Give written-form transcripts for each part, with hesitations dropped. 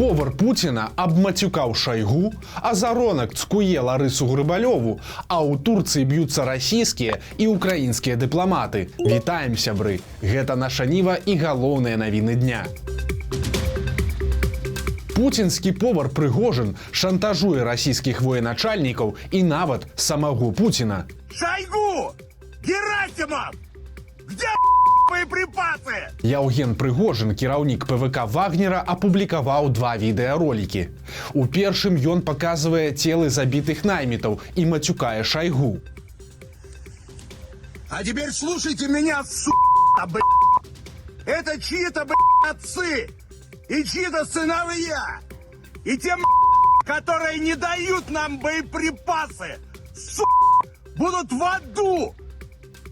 Повар Путіна абмацюкаў Шойгу, а заронак цкуе Ларысу Грыбалёву, а ў Турцыі б'юцца расійскія і украінскія дыпламаты. Вітаем, сябры! Гэта наша Ніва і галоўныя навіны дня. Пуцінскі повар Прыгожин шантажуе расійскіх военачальнікаў і нават самого Путіна. Шойгу! Герасимов! Где боеприпасы? Яўген Прыгожин, кіраўнік ПВК Вагнера, апублікаваў два відэаролікі. У першым ён паказвае целы забітых наймітаў і мацюкае Шойгу. А теперь слушайте меня, Это чьи-то, отцы! И чьи-то сыновья! И те, которые не дают нам боеприпасы, будут в аду!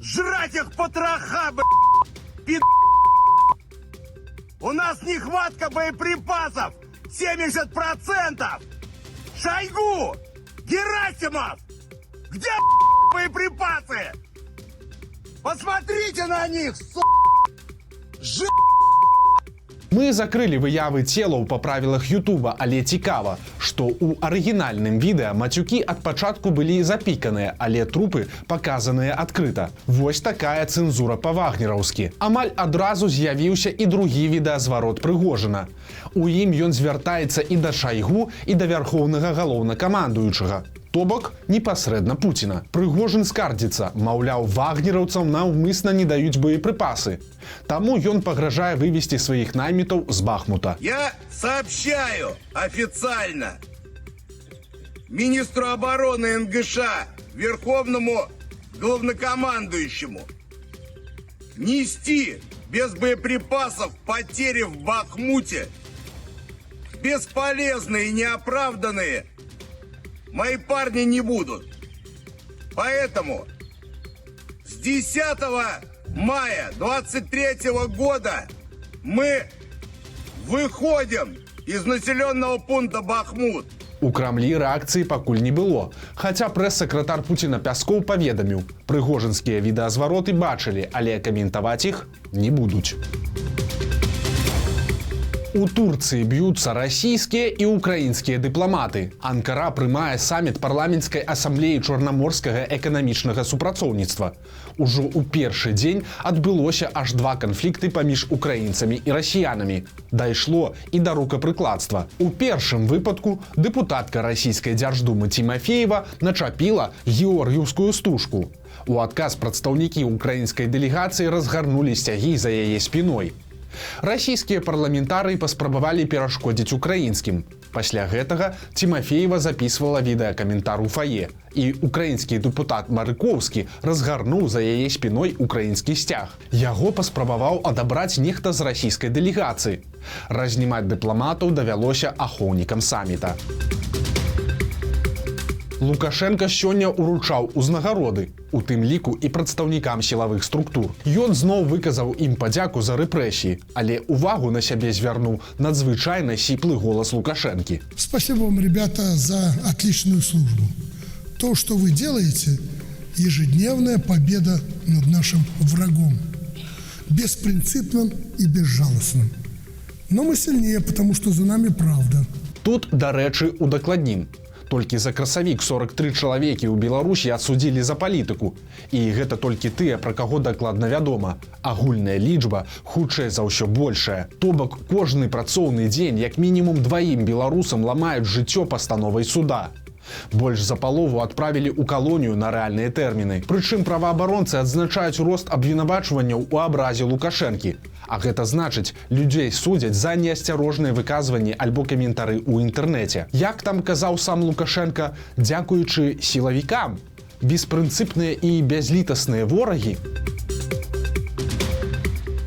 Жрать их потроха, У нас нехватка боеприпасов 70%! Шойгу! Герасимов! Где боеприпасы? Посмотрите на них, Мы закрылі выявы целаў па правілах Ютуба, але цікава, што ў арыгінальным відэа мацюкі ад пачатку былі запіканыя, але трупы паказаныя адкрыта. Вось такая цэнзура па-вагнераўскі. Амаль адразу з'явіўся і другі відэазварот Прыгожина. У ім ён звяртаецца і да Шойгу, і да вярхоўнага галоўнакамандуючага. То бок, непасрэдна Пуціна. Прыгожин скардзіцца, маўляў, вагнераўцам наўмысна не даюць боеприпасы. Таму ён пагражае вывесці сваіх наймітаў з Бахмута. Я сообщаю официально министру обороны НГШ, верховному главнокомандующему, нести без боеприпасов потери в Бахмуте, бесполезные и неоправданные, мои парни не будут. Поэтому с 10 мая 23 года мы выходим из населенного пункта Бахмут. У Крамлі рэакцыі пакуль не было. Хаця прэс-сакратар Пуціна Пяскоў паведаміў, прыгожинскія відэазвароты бачылі, але каментаваць іх не будуць. У Турцыі б'юцца расійскія і украінскія дыпламаты. Анкара прымае саміт парламенцкай асамблеі чорнаморскага эканамічнага супрацоўніцтва. Ужо ў першы дзень адбылося аж два канфлікты паміж украінцамі і расіянамі. Дайшло і да рукапрыкладства. У першым выпадку дэпутатка расійскай дзярждумы Тимофеева начапіла георгіўскую стужку. У адказ прадстаўнікі украінскай дэлегацыі разгарнулі сцягі за яе спіной. Расійскія парламентары паспрабавалі перашкодзіць украінскім. Пасля гэтага Тимофеева запісвала відэакаментар у фае, і украінскі дэпутат Марыкоўскі разгарнуў за яе спіной украінскі сцяг. Яго паспрабаваў адабраць нехта з расійскай дэлегацыі. Разнімаць дыпламатаў давялося ахоўнікам саміта. Лукашенка сёння уручаў узнагароды, у тым ліку і прадстаўнікам сілавых структур. Ён зноў выказаў ім падзяку за рэпрэсіі, але увагу на сябе звярнуў надзвычайна сіплы голас Лукашэнкі. Спасибо вам, ребята, за отличную службу. То, что вы делаете, ежедневная победа над нашим врагом. Беспринципным и безжалостным. Но мы сильнее, потому что за нами правда. Тут, дарэчы, удакладнім. Толькі за красавік 43 чалавекі ў Беларусі адсудзілі за палітыку. І гэта толькі тыя, пра каго дакладна вядома. Агульная лічба хутчэй за ўсё большая. То бок кожны працоўны дзень як мінімум дваім беларусам ламаюць жыццё пастановай суда. Больш за палову адправілі ў калонію на рэальныя тэрміны. Прычым праваабаронцы адзначаюць рост абвінавачванняў у абразе Лукашэнкі. А гэта значыць, людзей судзяць за неасцярожныя выказванні альбо каментары ў інтэрнэце. Як там казаў сам Лукашенка, дзякуючы сілавікам, беспрынцыпныя і бязлітасныя ворагі.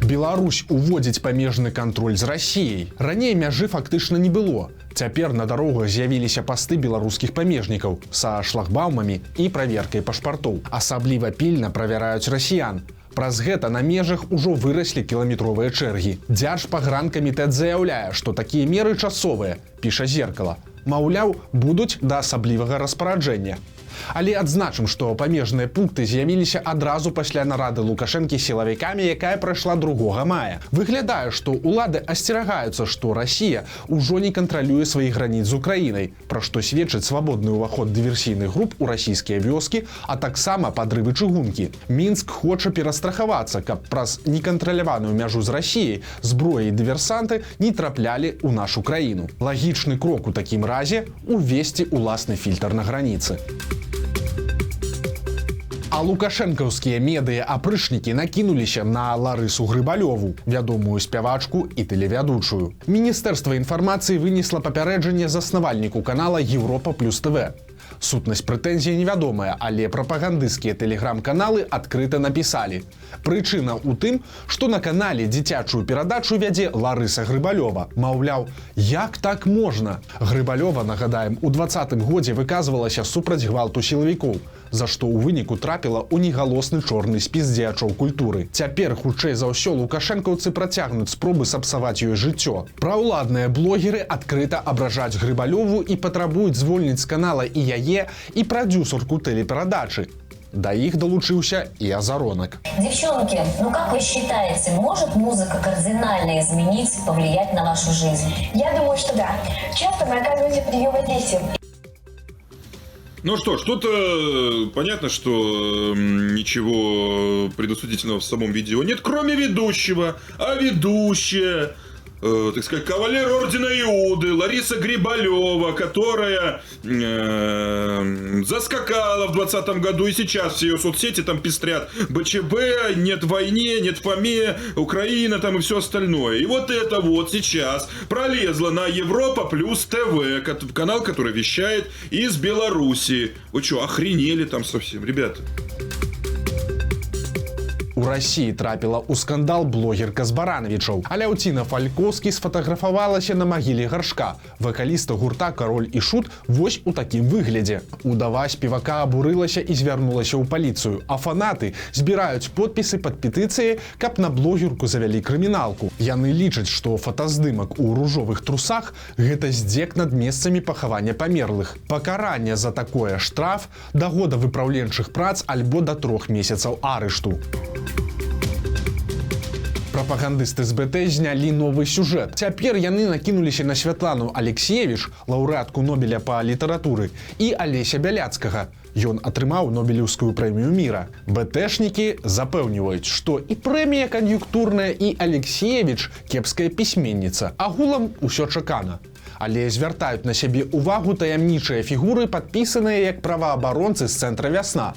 Беларусь уводзіць памежны кантроль з Расіяй. Раней мяжы фактычна не было. Цяпер на дарогах з'явіліся пасты беларускіх памежнікаў са шлагбаумамі і праверкай пашпартоў. Асабліва пільна правяраюць расіян. Праз гэта на межах ужо выраслі кіламетровыя чэргі. Дзяржпагранкамітэт заяўляе, што такія меры часовыя, піша «Зеркало». Маўляў, будуць да асаблівага распараджэння. Але адзначым, што памежныя пункты з'явіліся адразу пасля нарады Лукашэнкі з сілавікамі, якая прайшла 2 мая. Выглядае, што ўлады асцерагаюцца, што Расія ўжо не кантралюе сваіх граніц з Украінай, пра што сведчыць свабодны ўваход дыверсійных груп у расійскія вёскі, а таксама падрывы чыгункі. Мінск хоча перастрахавацца, каб праз некантраляваную мяжу з Расіяй зброі і дыверсанты не траплялі ў нашу краіну. Лагічны крок у такім разе – увесці ўласны фільтр на граніцы. А лукашэнкаўскія медыа-апрычнікі накінуліся на Ларысу Грыбалёву, вядомую спявачку і тэлевядучую. Міністэрства інфармацыі вынесла папярэджанне заснавальніку канала Европа плюс ТВ. Сутнасць прэтэнзій невядомая, але прапагандысцкія тэлеграм-каналы адкрыта напісалі. Прычына ў тым, што на канале дзіцячую перадачу вядзе Ларыса Грыбалёва. Маўляў, як так можна? Грыбалёва, нагадаем, у 20-м годзе выказвалася супраць гвалту сілавікоў, за што ў выніку трапіла ў негалосны чорны спіс дзеячоў культуры. Цяпер, хутчэй за ўсё, лукашэнкаўцы працягнуць спробы сапсаваць ёй жыццё. Праўладныя блогеры адкрыта абражаць Грыбалёву і патрабуюць звольніць з канала і яе, и продюсерку телепередачи. До их долучился и Азаронок. Девчонки, ну как вы считаете, может музыка кардинально изменить, повлиять на вашу жизнь? Я думаю, что да. Часто мы оказываемся под ее воздействием. Ну что ж, тут понятно, что ничего предусудительного в самом видео нет, кроме ведущего. А ведущая, так сказать, кавалер ордена Иуды Лариса Грибалёва, которая заскакала в 2020 году, и сейчас все ее соцсети там пестрят БЧБ, нет войне, нет фоме, Украина там и все остальное. И вот это вот сейчас пролезла на Европа плюс ТВ, канал, который вещает из Беларуси. Вы что, охренели там совсем, ребята? У Расіі трапіла ў скандал блогерка з Баранавічаў. Аляўціна Фалькоўскі сфатаграфавалася на магіле Гаршка. Вакаліста гурта «Кароль і Шут» вось у такім выглядзе. Удава спевака абурылася і звярнулася ў паліцыю, а фанаты збіраюць подпісы пад петыцыяй, каб на блогерку завялі крыміналку. Яны лічаць, што фотаздымак у ружовых трусах – гэта здзек над месцамі пахавання памерлых. Пакаранне за такое штраф, да года выпраўленчых прац альбо да 3 месяцаў арышту. Прапагандысты з БТ знялі новы сюжэт. Цяпер яны накінуліся на Святлану Алексеевіч, лаўрэатку Нобеля па літаратуры, і Алеся Бяляцкага. Ён атрымаў Нобелеўскую прэмію міра. БТшнікі запэўніваюць, што і прэмія кан'юнктурная, і Алексеевіч кепская пісьменніца. Агулам усё чакана. Але звяртаюць на сябе ўвагу таямнічыя фігуры, падпісаныя як праваабаронцы з цэнтра «Вясна».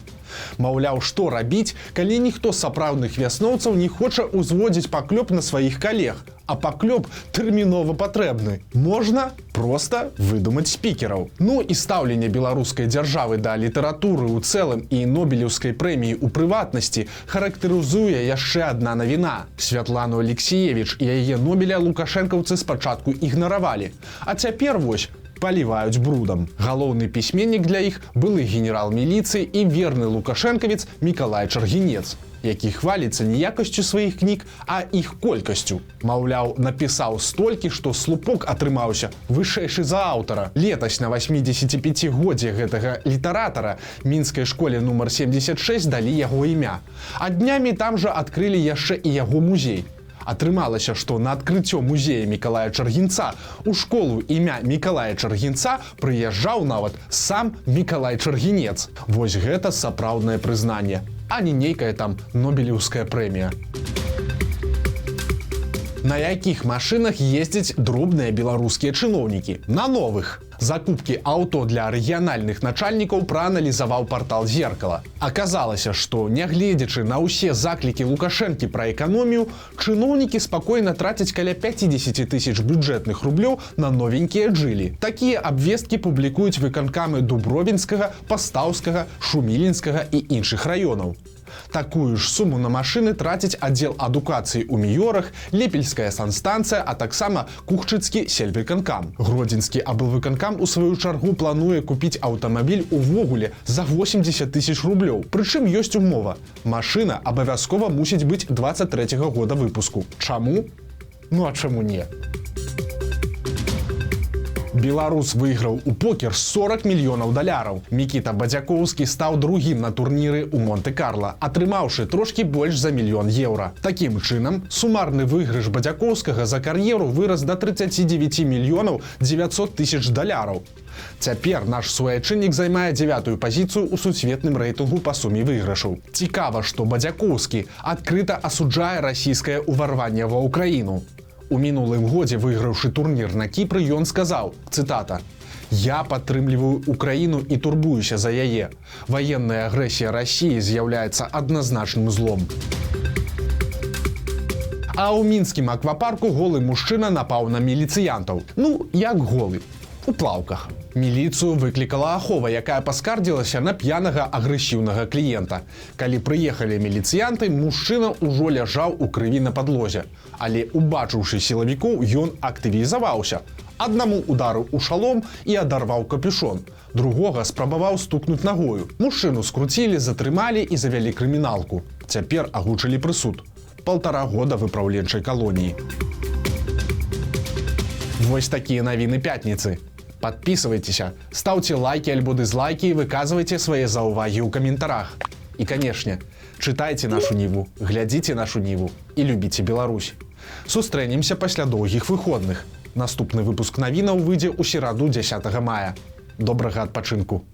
Маўляў, што рабіць, калі ніхто з сапраўдных вясноўцаў не хоча ўзводзіць паклёп на сваіх калег, а паклёп тэрмінова патрэбны. Можна проста выдумаць спікераў. Ну і стаўленне беларускай дзяржавы да літаратуры ў цэлым і Нобелеўскай прэміі ў прыватнасці характарызуе яшчэ адна навіна. Святлану Алексеевіч і яе Нобеля лукашэнкаўцы спачатку ігнаравалі, а цяпер вось паліваюць брудам. Галоўны пісьменнік для іх былы генерал міліцыі і верны лукашэнкавец Мікалай Чаргінец, які хваліцца не якасцю сваіх кніг, а іх колькасцю. Маўляў, напісаў столькі, што слупок атрымаўся вышэйшы за аўтара. Летась на 85-годзе гэтага літаратара мінскай школе нумар 76 далі яго імя. А днямі там жа адкрылі яшчэ і яго музей. Атрымалася, што на адкрыццё музея Мікалая Чаргінца у школу імя Мікалая Чаргінца прыязджаў нават сам Мікалай Чаргінец. Вось гэта сапраўднае прызнанне, а не нейкая там Нобелеўская прэмія. На якіх машынах ездзяць дробныя беларускія чыноўнікі? На новых. Закупкі аўто для рэгіянальных начальнікаў прааналізаваў партал «Зеркала». Аказалася, што, нягледзячы на ўсе заклікі Лукашэнкі пра эканомію, чыноўнікі спакойна трацяць каля 50 000 бюджэтных рублёў на новенькія джылі. Такія абвесткі публікуюць выканкамы Дубровінскага, Пастаўскага, Шумілінскага і іншых раёнаў. Такую ж суму на машыны траціць аддзел адукацыі ў Міёрах, Лепельская санстанцыя, а таксама Кухчыцкі сельвыканкам. Гродзенскі аблвыканкам у сваю чаргу плануе купіць аўтамабіль увогуле за 80 000 рублёў. Прычым ёсць умова. Машына абавязкова мусіць быць 23-го года выпуску. Чаму? Ну а чаму не? Беларус выйграў у покер 40 мільёнаў даляраў. Мікіта Бадзякоўскі стаў другім на турніры ў Монте-Карло, атрымаўшы трошкі больш за мільён еўра. Такім чынам, сумарны выйгрыш Бадзякоўскага за кар'еру вырас да 39 мільёнаў 900 тысяч даляраў. Цяпер наш суайчыннік займае 9-ю пазіцыю ў сусветным рэйтынгу па суме выйгрышаў. Цікава, што Бадзякоўскі адкрыта асуджае расійскае ўварванне ва ўкраіну. У мінулым годзе, выйграўшы турнір на Кіпры, ён сказаў, цытата: «Я падтрымліваю Украіну і турбуюся за яе. Ваенная агрэсія Расіі з'яўляецца адназначным злом». А ў мінскім аквапарку голы мужчына напаў на міліцыянтаў. Ну, як голы? У плаўках. Міліцыю выклікала ахова, якая паскардзілася на п'янага агрэсіўнага кліента. Калі прыехалі міліцыянты, мужчына ўжо ляжаў у крыві на падлозе. Але, убачыўшы сілавікоў, ён актывізаваўся. Аднаму ударыў у шалом і адарваў капюшон. Другога спрабаваў стукнуць нагою. Мужчыну скруцілі, затрымалі і завялі крыміналку. Цяпер агучылі прысуд. 1,5 года выпраўленчай калоніі. Вось такія навіны пятніцы. Подписывайтеся, ставьте лайки альбо дизлайки и выказывайте свои заўвагі ў каментарах. И, конечно, читайте нашу Ниву, глядите нашу Ниву и любите Беларусь. Сустрэнемся пасля доўгіх выходных. Наступны выпуск навінаў выйдзе ў сераду 10 мая. Добрага адпачынку!